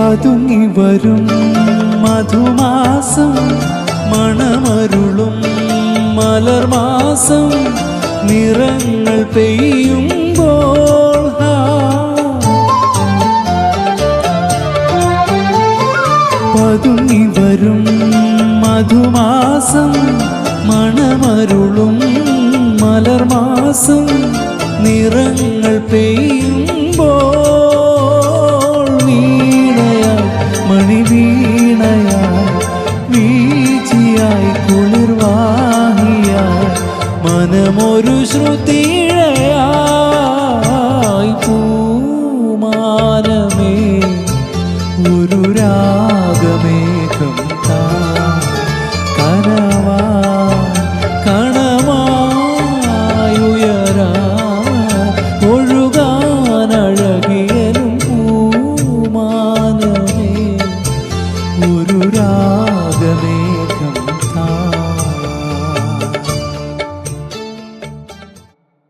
പതുങ്ങി വരും മധുമാസം മണമരുളും മലർമാസം നിറങ്ങൾ പെയ്യുമ്പോൾ പതുങ്ങി വരും മധുമാസം മണമരുളും മലർമാസം നിറങ്ങൾ പെയ്യുമ്പോൾ വീണയായി മണിവീണയായി വീചിയായി കുളിർവാഹിയായി മനമൊരു ശ്രുതിഴയായി പൂമാനമേ ഒരു രാഗമേഘം